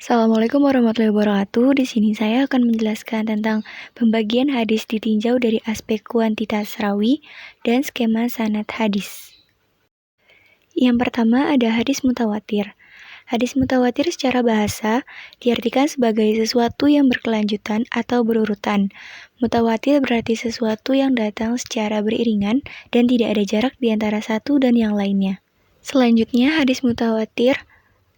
Assalamualaikum warahmatullahi wabarakatuh. Di sini saya akan menjelaskan tentang pembagian hadis ditinjau dari aspek kuantitas rawi dan skema sanad hadis. Yang pertama ada hadis mutawatir. Hadis mutawatir secara bahasa diartikan sebagai sesuatu yang berkelanjutan atau berurutan. Mutawatir berarti sesuatu yang datang secara beriringan dan tidak ada jarak di antara satu dan yang lainnya. Selanjutnya hadis mutawatir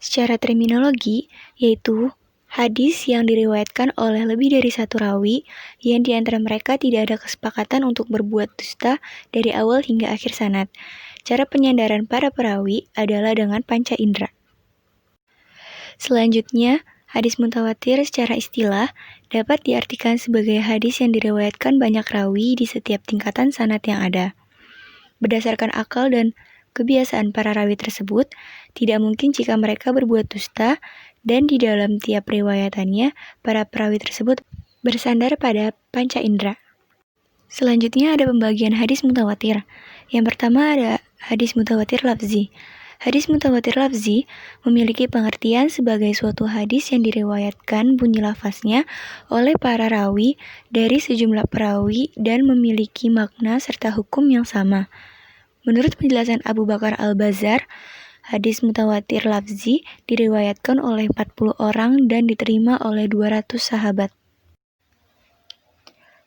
secara terminologi, yaitu hadis yang diriwayatkan oleh lebih dari satu rawi, yang di antara mereka tidak ada kesepakatan untuk berbuat dusta dari awal hingga akhir sanad. Cara penyandaran para perawi adalah dengan panca indera. Selanjutnya, hadis mutawatir secara istilah dapat diartikan sebagai hadis yang diriwayatkan banyak rawi di setiap tingkatan sanad yang ada. Berdasarkan akal dan kebiasaan para rawi tersebut, tidak mungkin jika mereka berbuat dusta, dan di dalam tiap riwayatannya, para perawi tersebut bersandar pada panca indera. Selanjutnya ada pembagian hadis mutawatir. Yang pertama ada hadis mutawatir lafzi. Hadis mutawatir lafzi memiliki pengertian sebagai suatu hadis yang diriwayatkan bunyi lafaznya oleh para rawi dari sejumlah perawi dan memiliki makna serta hukum yang sama. Menurut penjelasan Abu Bakar Al-Bazzar, hadis mutawatir lafzi diriwayatkan oleh 40 orang dan diterima oleh 200 sahabat.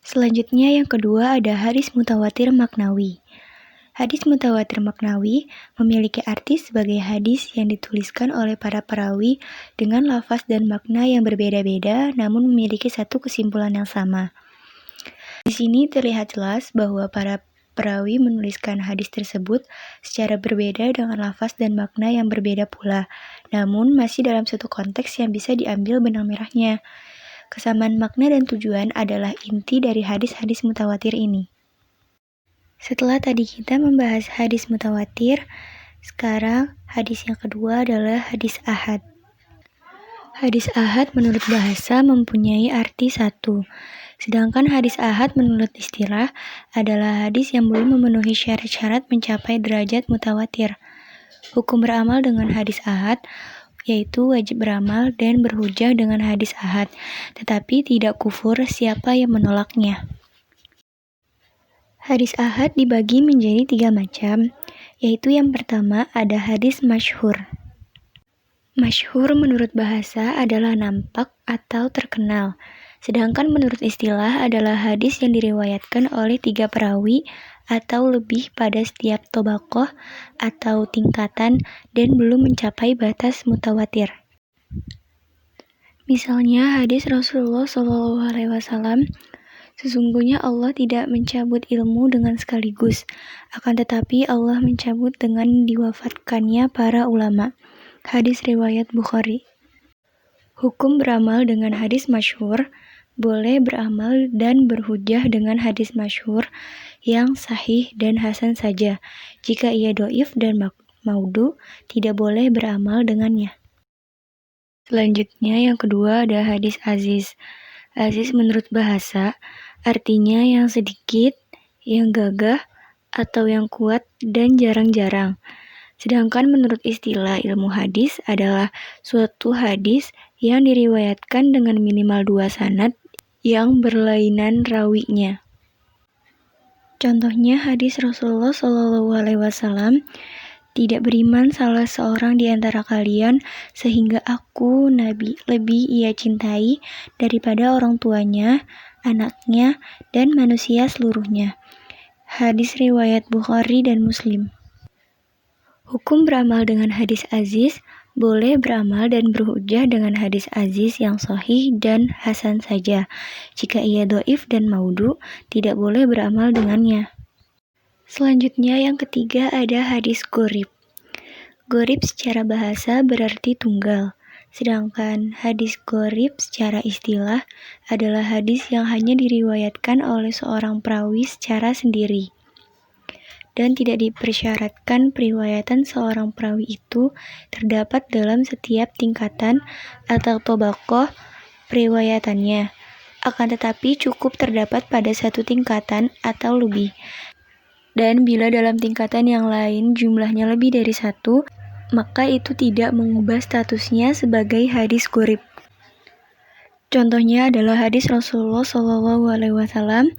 Selanjutnya yang kedua ada hadis mutawatir maknawi. Hadis mutawatir maknawi memiliki arti sebagai hadis yang dituliskan oleh para perawi dengan lafaz dan makna yang berbeda-beda namun memiliki satu kesimpulan yang sama. Di sini terlihat jelas bahwa para perawi menuliskan hadis tersebut secara berbeda dengan lafaz dan makna yang berbeda pula, namun masih dalam satu konteks yang bisa diambil benang merahnya. Kesamaan makna dan tujuan adalah inti dari hadis-hadis mutawatir ini. Setelah tadi kita membahas hadis mutawatir, sekarang hadis yang kedua adalah hadis ahad. Hadis ahad menurut bahasa mempunyai arti satu, sedangkan hadis ahad menurut istilah adalah hadis yang belum memenuhi syarat-syarat mencapai derajat mutawatir. Hukum beramal dengan hadis ahad yaitu wajib beramal dan berhujjah dengan hadis ahad, tetapi tidak kufur siapa yang menolaknya. Hadis ahad dibagi menjadi 3 macam, yaitu yang pertama ada hadis masyhur. Masyhur menurut bahasa adalah nampak atau terkenal, sedangkan menurut istilah adalah hadis yang diriwayatkan oleh 3 perawi atau lebih pada setiap tobaqoh atau tingkatan dan belum mencapai batas mutawatir. Misalnya hadis Rasulullah SAW, sesungguhnya Allah tidak mencabut ilmu dengan sekaligus, akan tetapi Allah mencabut dengan diwafatkannya para ulama. Hadis riwayat Bukhari. Hukum beramal dengan hadis masyhur, boleh beramal dan berhujjah dengan hadis masyhur yang sahih dan hasan saja. Jika ia dhaif dan maudhu, tidak boleh beramal dengannya. Selanjutnya yang kedua ada hadis aziz. Aziz menurut bahasa artinya yang sedikit, yang gagah, atau yang kuat dan jarang-jarang. Sedangkan menurut istilah ilmu hadis adalah suatu hadis yang diriwayatkan dengan minimal 2 sanad yang berlainan rawinya. Contohnya hadis Rasulullah SAW, tidak beriman salah seorang di antara kalian sehingga aku, Nabi, lebih ia cintai daripada orang tuanya, anaknya, dan manusia seluruhnya. Hadis riwayat Bukhari dan Muslim. Hukum beramal dengan hadis aziz, boleh beramal dan berhujjah dengan hadis aziz yang sahih dan hasan saja. Jika ia dhaif dan maudhu, tidak boleh beramal dengannya. Selanjutnya yang ketiga ada hadis gharib. Gharib secara bahasa berarti tunggal. Sedangkan hadis gharib secara istilah adalah hadis yang hanya diriwayatkan oleh seorang perawi secara sendiri dan tidak dipersyaratkan periwayatan seorang perawi itu terdapat dalam setiap tingkatan atau tobaqoh periwayatannya, akan tetapi cukup terdapat pada satu tingkatan atau lebih. Dan bila dalam tingkatan yang lain jumlahnya lebih dari 1, maka itu tidak mengubah statusnya sebagai hadis gharib. Contohnya adalah hadis Rasulullah SAW,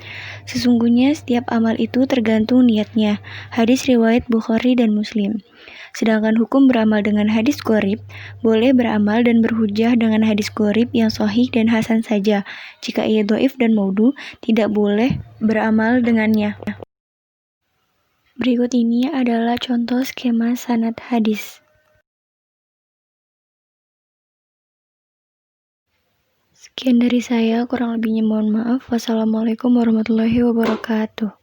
sesungguhnya setiap amal itu tergantung niatnya. Hadis riwayat Bukhari dan Muslim. Sedangkan hukum beramal dengan hadis gharib, boleh beramal dan berhujjah dengan hadis gharib yang sahih dan hasan saja. Jika ia dhaif dan maudhu, tidak boleh beramal dengannya. Berikut ini adalah contoh skema sanad hadis. Sekian dari saya, kurang lebihnya mohon maaf. Wassalamualaikum warahmatullahi wabarakatuh.